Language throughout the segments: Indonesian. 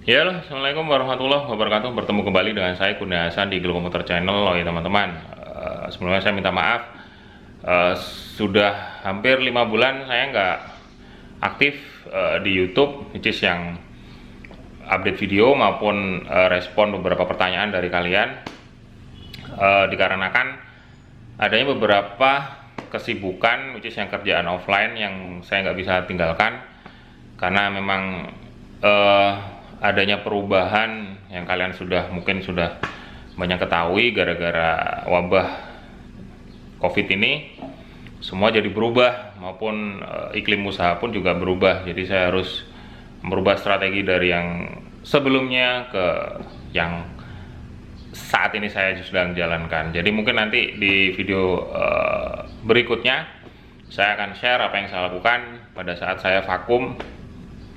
Ya, halo, Assalamualaikum warahmatullahi wabarakatuh. Bertemu kembali dengan saya Kurnia Hasan di Gelo Komuter Channel. Oh ya teman-teman, sebelumnya saya minta maaf. Sudah hampir 5 bulan saya nggak aktif di YouTube, which is yang update video maupun respon beberapa pertanyaan dari kalian. Dikarenakan adanya beberapa kesibukan, which is yang kerjaan offline yang saya nggak bisa tinggalkan karena memang adanya perubahan yang kalian mungkin sudah banyak ketahui gara-gara wabah COVID ini. Semua jadi berubah, maupun iklim usaha pun juga berubah. Jadi saya harus merubah strategi dari yang sebelumnya ke yang saat ini saya sedang jalankan. Jadi mungkin nanti di video berikutnya saya akan share apa yang saya lakukan pada saat saya vakum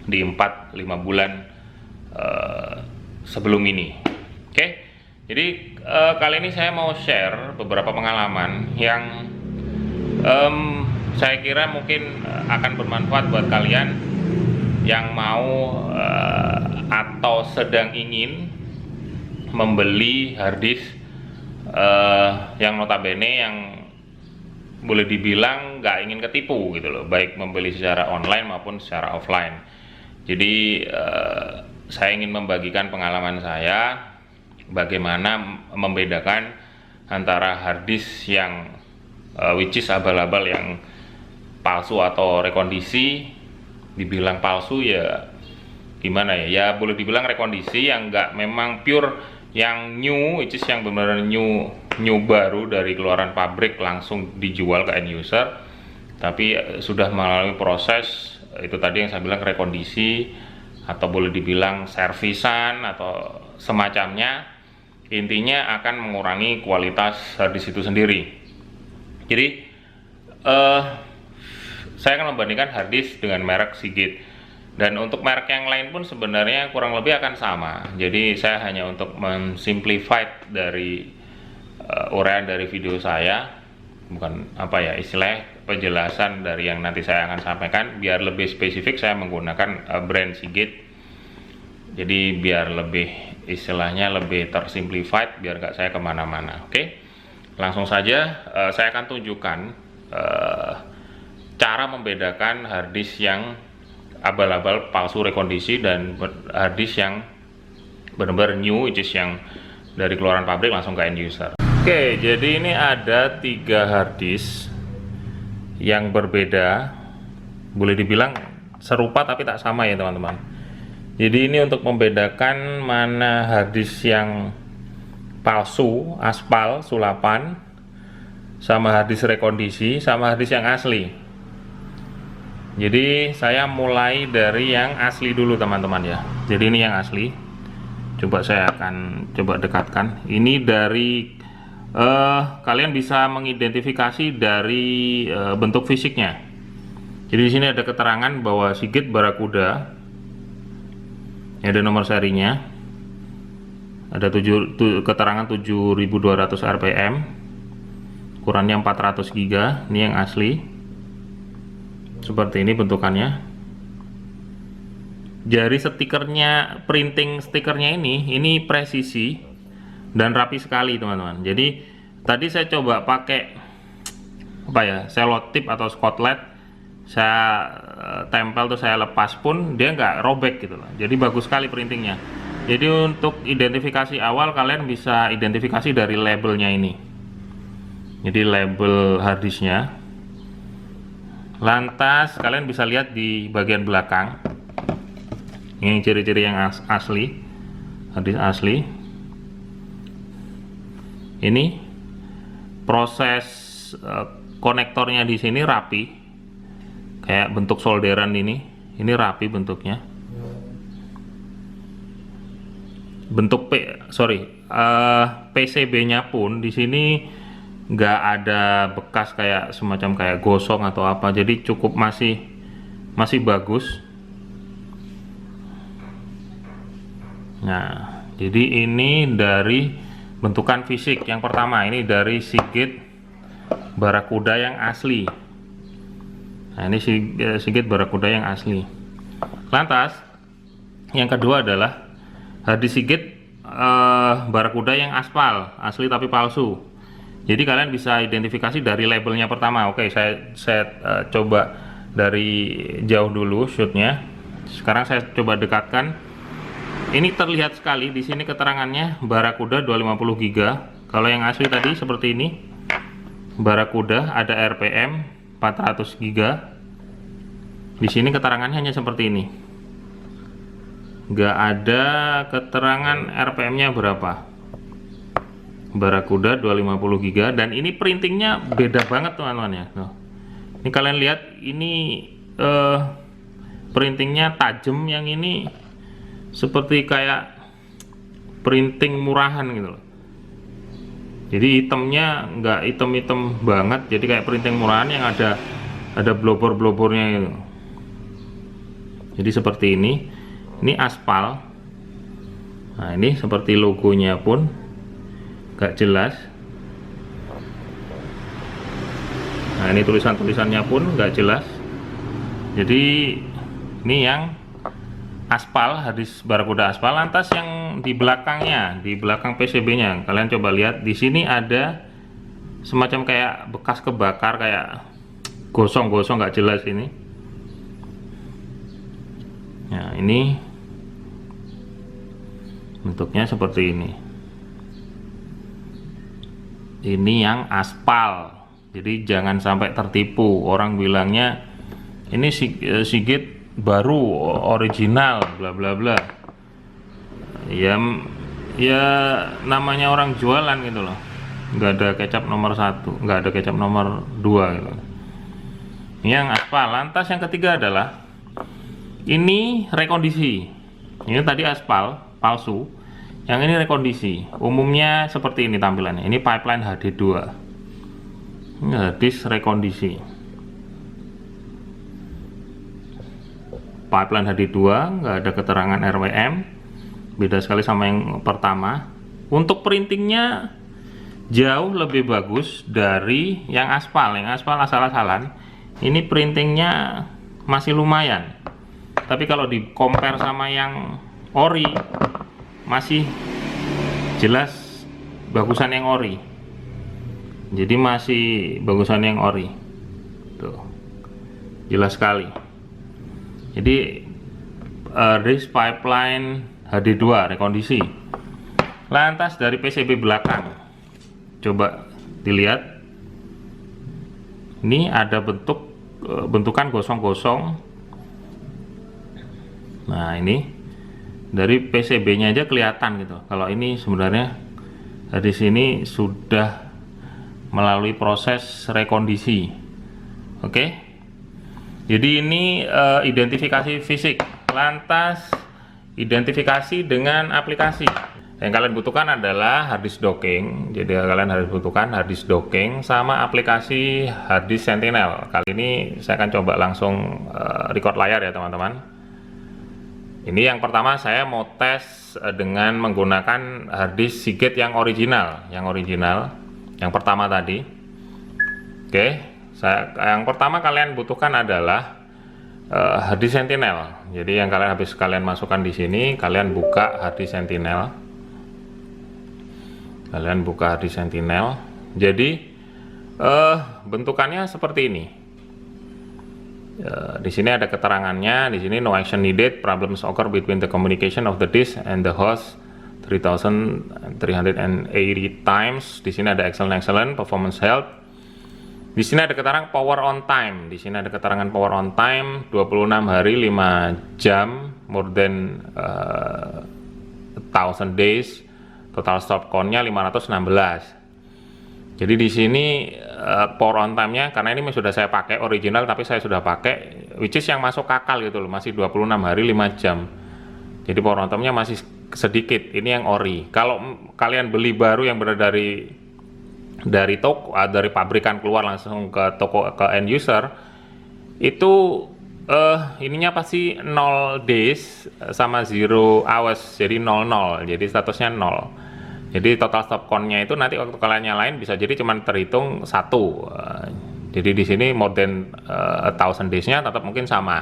di 4-5 bulan sebelum ini. Oke, jadi kali ini saya mau share beberapa pengalaman yang saya kira mungkin akan bermanfaat buat kalian yang mau atau sedang ingin membeli harddisk yang notabene yang boleh dibilang nggak ingin ketipu gitu loh, baik membeli secara online maupun secara offline. Jadi saya ingin membagikan pengalaman saya bagaimana membedakan antara harddisk yang which is abal-abal, yang palsu atau rekondisi. Dibilang palsu ya gimana ya, ya boleh dibilang rekondisi yang nggak memang pure yang new, which is yang benar-benar new baru dari keluaran pabrik langsung dijual ke end user, tapi sudah melalui proses itu tadi yang saya bilang rekondisi, atau boleh dibilang servisan atau semacamnya. Intinya akan mengurangi kualitas harddisk itu sendiri. Jadi saya akan membandingkan harddisk dengan merek Seagate, dan untuk merek yang lain pun sebenarnya kurang lebih akan sama. Jadi saya hanya untuk mensimplify dari uraian dari video saya, bukan apa ya istilahnya, penjelasan dari yang nanti saya akan sampaikan. Biar lebih spesifik saya menggunakan brand Seagate, jadi biar lebih istilahnya lebih tersimplified, biar nggak saya kemana-mana. Oke, langsung saja saya akan tunjukkan cara membedakan harddisk yang abal-abal palsu rekondisi dan harddisk yang benar-benar new, which is yang dari keluaran pabrik langsung ke end user. Oke, jadi ini ada 3 harddisk yang berbeda, boleh dibilang serupa tapi tak sama ya teman-teman. Jadi ini untuk membedakan mana harddisk yang palsu, aspal, sulapan, sama harddisk rekondisi, sama harddisk yang asli. Jadi saya mulai dari yang asli dulu teman-teman ya. Jadi ini yang asli. Coba saya akan coba dekatkan. Ini dari kalian bisa mengidentifikasi dari bentuk fisiknya. Jadi di sini ada keterangan bahwa Seagate Barracuda. Ada nomor serinya. Ada keterangan 7200 rpm. Ukurannya 400 GB. Ini yang asli. Seperti ini bentukannya. Jari stikernya, printing stikernya ini presisi dan rapi sekali teman-teman. Jadi tadi saya coba pakai apa ya, selotip atau skotlet, saya tempel tuh, saya lepas pun dia nggak robek gitu loh. Jadi bagus sekali printingnya. Jadi untuk identifikasi awal kalian bisa identifikasi dari labelnya ini. Jadi label harddisknya. Lantas kalian bisa lihat di bagian belakang. Ini ciri-ciri yang asli, harddisk asli. Ini proses konektornya di sini rapi, kayak bentuk solderan ini rapi bentuknya. Bentuk PCB-nya pun di sini nggak ada bekas kayak semacam kayak gosong atau apa, jadi cukup masih bagus. Nah, jadi ini dari bentukan fisik yang pertama, ini dari Seagate Barracuda yang asli. Nah, ini Seagate Barracuda yang asli. Lantas yang kedua adalah harddisk Seagate Barakuda yang aspal, asli tapi palsu. Jadi kalian bisa identifikasi dari labelnya pertama. Oke, saya coba dari jauh dulu shootnya. Sekarang saya coba dekatkan. Ini terlihat sekali di sini keterangannya Barakuda 250 GB. Kalau yang asli tadi seperti ini, Barakuda ada RPM 400 GB. Di sini keterangannya hanya seperti ini. Nggak ada keterangan RPM-nya berapa. Barakuda 250 GB, dan ini printingnya beda banget teman-teman ya. Ini kalian lihat, ini printingnya tajam, yang ini seperti kayak printing murahan gitu loh. Jadi hitamnya nggak hitam-hitam banget, jadi kayak printing murahan yang ada blobor-blobornya gitu. Jadi seperti ini aspal. Nah, ini seperti logonya pun gak jelas. Nah, ini tulisannya pun gak jelas. Jadi ini yang aspal, harddisk Barakuda aspal. Lantas yang di belakangnya, di belakang PCB-nya, kalian coba lihat. Di sini ada semacam kayak bekas kebakar, kayak gosong-gosong gak jelas ini. Nah, ini bentuknya seperti ini. Ini yang aspal. Jadi jangan sampai tertipu. Orang bilangnya ini Seagate baru, original, bla bla bla. Ya namanya orang jualan gitu loh. Nggak ada kecap nomor 1, nggak ada kecap nomor 2 gitu. Ini yang aspal. Lantas yang ketiga adalah ini rekondisi. Ini tadi aspal palsu, yang ini rekondisi. Umumnya seperti ini tampilannya. Ini pipeline HD2. Ini harddisk rekondisi. Pipeline HD2, nggak ada keterangan RWM. Beda sekali sama yang pertama. Untuk printingnya jauh lebih bagus dari yang aspal. Yang aspal asal-asalan. Ini printingnya masih lumayan. Tapi kalau di compare sama yang ori, masih jelas bagusan yang ori. Jadi masih bagusan yang ori. Tuh. Jelas sekali. Jadi disk pipeline HD2 rekondisi. Lantas dari PCB belakang, coba dilihat. Ini ada bentukan gosong-gosong. Nah, ini dari PCB-nya aja kelihatan gitu. Kalau ini sebenarnya di sini sudah melalui proses rekondisi. Oke. Jadi ini identifikasi fisik. Lantas identifikasi dengan aplikasi. Yang kalian butuhkan adalah harddisk docking. Jadi kalian harus butuhkan harddisk docking sama aplikasi harddisk Sentinel. Kali ini saya akan coba langsung record layar ya teman-teman. Ini yang pertama, saya mau tes dengan menggunakan harddisk Seagate yang original, yang pertama tadi. Oke, yang pertama kalian butuhkan adalah harddisk Sentinel. Jadi yang kalian masukkan di sini, kalian buka harddisk Sentinel. Jadi bentukannya seperti ini. Di sini ada keterangannya. Di sini no action needed, problems occur between the communication of the disk and the host 3380 times. Di sini ada excellent performance health. Di sini ada keterangan power on time. 26 hari 5 jam, more than 1000 days. Total stop count-nya 516. Jadi di sini power on time-nya, karena ini sudah saya pakai original, tapi saya sudah pakai which is yang masuk akal gitu loh, masih 26 hari 5 jam. Jadi power on time-nya masih sedikit. Ini yang ori. Kalau kalian beli baru yang benar dari toko, dari pabrikan keluar langsung ke toko, ke end user, itu ininya pasti 0 days sama 0 hours, jadi 00. Jadi statusnya 0. Jadi total stop count-nya itu nanti waktu kalian nyalain bisa jadi cuma terhitung 1. Jadi di sini more than 1000 days-nya tetap mungkin sama.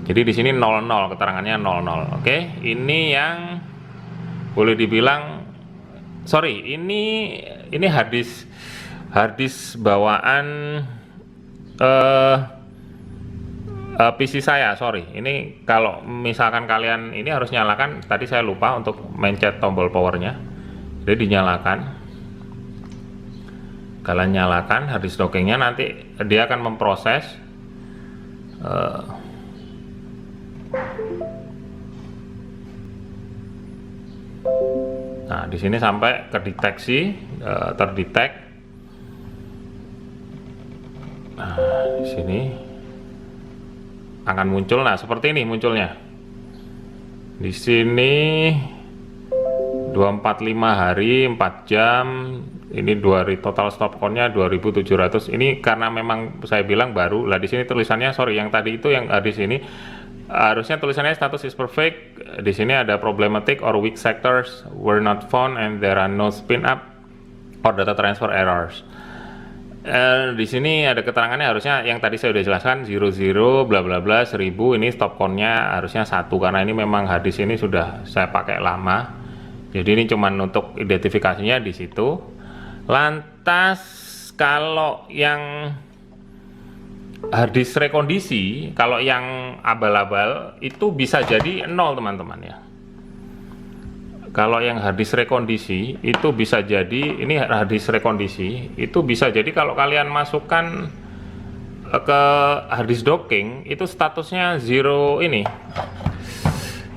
Jadi di sini 00, keterangannya 00. Oke, ini yang boleh dibilang, sorry, ini harddisk bawaan PC saya, sorry. Ini kalau misalkan kalian ini harus nyalakan, tadi saya lupa untuk mencet tombol powernya. Jadi dinyalakan. Kalian nyalakan harddisk dockingnya, nanti dia akan memproses. Nah, di sini sampai ke deteksi, terdetek. Nah, di sini akan muncul, nah seperti ini munculnya. Di sini 245 hari 4 jam. Ini total stop count-nya 2700. Ini karena memang saya bilang baru. Lah di sini tulisannya, sorry, yang tadi itu yang di sini harusnya tulisannya status is perfect. Di sini ada problematic or weak sectors were not found and there are no spin up or data transfer errors. Di sini ada keterangannya, harusnya yang tadi saya udah jelaskan 00 bla bla bla 1000. Ini stop count-nya harusnya 1 karena ini memang harddisk ini sudah saya pakai lama. Jadi ini cuman untuk identifikasinya di situ. Lantas kalau yang harddisk rekondisi, kalau yang abal-abal itu bisa jadi 0 teman-teman ya. Kalau yang harddisk rekondisi itu bisa jadi, ini harddisk rekondisi itu bisa jadi kalau kalian masukkan ke harddisk docking itu statusnya 0 ini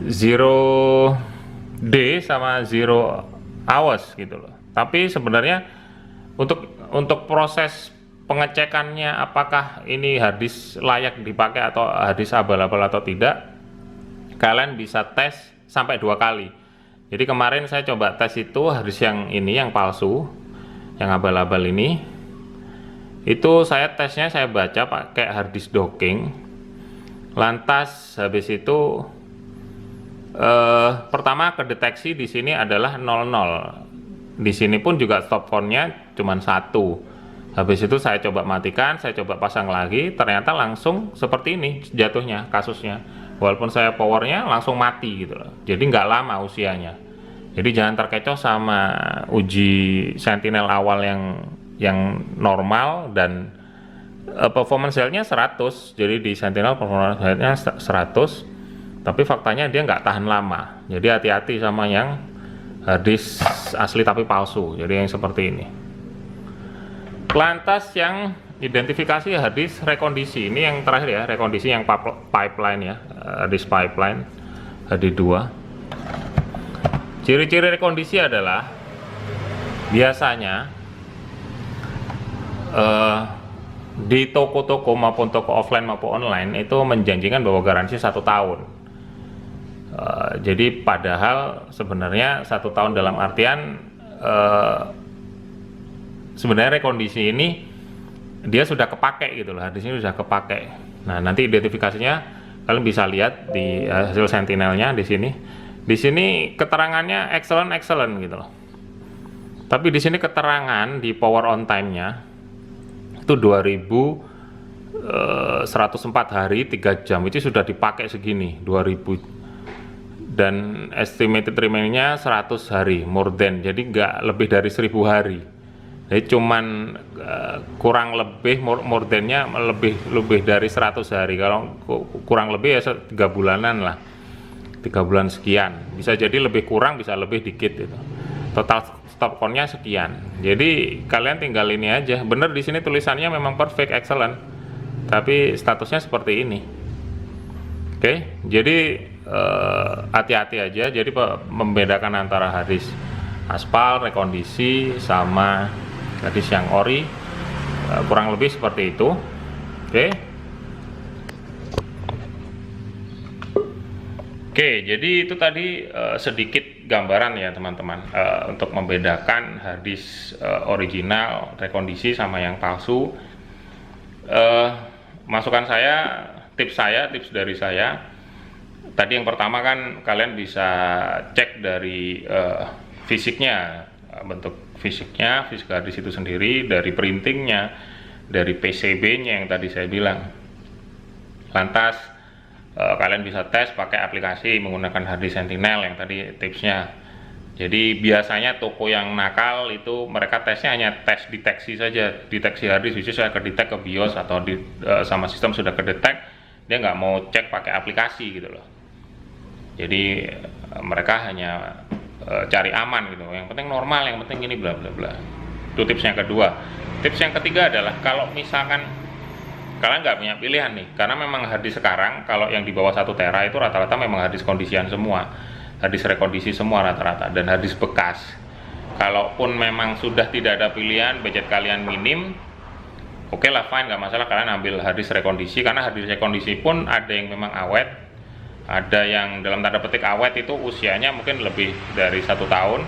0D sama 0 hours gitu loh. Tapi sebenarnya untuk proses pengecekannya apakah ini harddisk layak dipakai atau harddisk abal-abal atau tidak, kalian bisa tes sampai 2 kali. Jadi kemarin saya coba tes itu harddisk yang ini, yang palsu, yang abal-abal ini, itu saya tesnya saya baca pakai harddisk docking. Lantas habis itu pertama kedeteksi di sini adalah 00. Di sini pun juga stop count-nya cuma 1. Habis itu saya coba matikan, saya coba pasang lagi, ternyata langsung seperti ini jatuhnya kasusnya. Walaupun saya powernya langsung mati gitu loh. Jadi nggak lama usianya. Jadi jangan terkecoh sama uji Sentinel awal yang normal dan performance health-nya 100. Jadi di Sentinel performance health-nya 100. Tapi faktanya dia nggak tahan lama. Jadi hati-hati sama yang harddisk asli tapi palsu, jadi yang seperti ini. Lantas yang identifikasi harddisk rekondisi, ini yang terakhir ya, rekondisi yang pipeline ya, harddisk pipeline HD2. Ciri-ciri rekondisi adalah biasanya di toko-toko maupun toko offline maupun online itu menjanjikan bahwa garansi 1 tahun. Jadi padahal sebenarnya 1 tahun dalam artian sebenarnya rekondisi ini dia sudah kepake gitu loh, harddisk ini sudah kepake. Nah nanti identifikasinya kalian bisa lihat di hasil sentinelnya di sini. Di sini keterangannya excellent gitu loh. Tapi di sini keterangan di power on time-nya itu 2104 hari 3 jam itu sudah dipakai segini 2000. Dan estimated remaining-nya 100 hari more than, jadi nggak lebih dari 1000 hari. Jadi cuman kurang lebih more than-nya lebih dari 100 hari. Kalau kurang lebih ya 3 bulanan lah, 3 bulan sekian. Bisa jadi lebih kurang, bisa lebih dikit itu. Total stop count-nya sekian. Jadi kalian tinggal ini aja. Bener di sini tulisannya memang perfect excellent, tapi statusnya seperti ini. Oke, jadi hati-hati aja. Jadi membedakan antara harddisk aspal, rekondisi, sama harddisk yang ori, kurang lebih seperti itu. Oke, jadi itu tadi sedikit gambaran ya teman-teman, untuk membedakan harddisk original, rekondisi sama yang palsu. Masukan saya, tips dari saya. Tadi yang pertama kan kalian bisa cek dari fisiknya, bentuk fisiknya, fisik harddisk itu sendiri, dari printingnya, dari PCB-nya yang tadi saya bilang. Lantas kalian bisa tes pakai aplikasi menggunakan harddisk Sentinel yang tadi tipsnya. Jadi biasanya toko yang nakal itu mereka tesnya hanya tes deteksi saja, deteksi hard disk, sudah kedetek ke BIOS atau sama sistem sudah kedetek, dia nggak mau cek pakai aplikasi gitu loh. Jadi mereka hanya cari aman gitu, yang penting normal, yang penting ini bla bla bla. Itu tips yang kedua. Tips yang ketiga adalah kalau misalkan kalian nggak punya pilihan nih, karena memang hard disk sekarang kalau yang di bawah 1 tera itu rata-rata memang hard disk kondisian semua, hard disk rekondisi semua rata-rata, dan hard disk bekas. Kalaupun memang sudah tidak ada pilihan, budget kalian minim, oke lah, fine, nggak masalah, kalian ambil hard disk rekondisi, karena hard disk rekondisi pun ada yang memang awet, ada yang dalam tanda petik awet itu usianya mungkin lebih dari 1 tahun.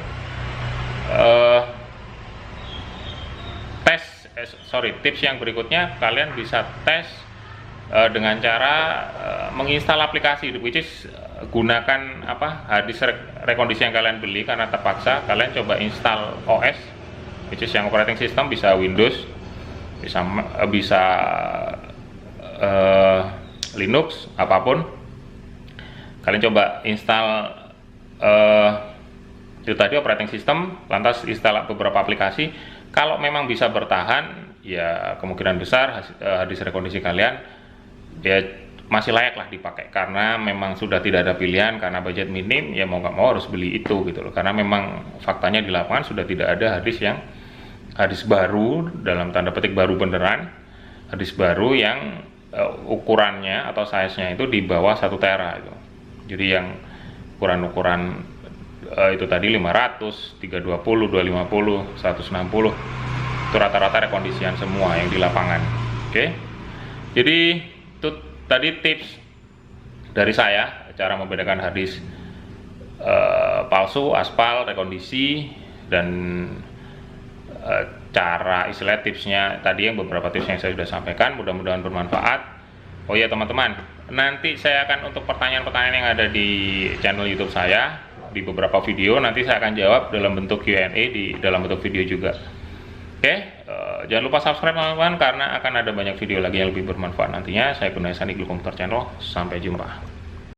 Tips yang berikutnya, kalian bisa tes dengan cara menginstal aplikasi, which is gunakan hard disk rekondisi yang kalian beli karena terpaksa, kalian coba install OS, which is yang operating system, bisa Windows, bisa Linux, apapun. Kalian coba install itu tadi operating system, lantas install beberapa aplikasi. Kalau memang bisa bertahan, ya kemungkinan besar hard disk rekondisi kalian ya masih layak lah dipakai, karena memang sudah tidak ada pilihan, karena budget minim, ya mau nggak mau harus beli itu gitu loh. Karena memang faktanya di lapangan sudah tidak ada hard disk baru, dalam tanda petik baru beneran, hard disk baru yang ukurannya atau size-nya itu di bawah 1 tera itu. Jadi yang ukuran itu tadi 500, 320, 250, 160 itu rata-rata rekondisian semua yang di lapangan. Oke. Jadi itu tadi tips dari saya, cara membedakan hard disk palsu, aspal, rekondisi, dan cara istilah tipsnya tadi, yang beberapa tips yang saya sudah sampaikan, mudah-mudahan bermanfaat. Oh iya teman-teman, nanti saya akan, untuk pertanyaan-pertanyaan yang ada di channel YouTube saya, di beberapa video nanti saya akan jawab dalam bentuk Q&A di dalam bentuk video juga. Oke, jangan lupa subscribe teman-teman, karena akan ada banyak video lagi yang lebih bermanfaat nantinya. Saya Kurniawan di Komputer Channel. Sampai jumpa.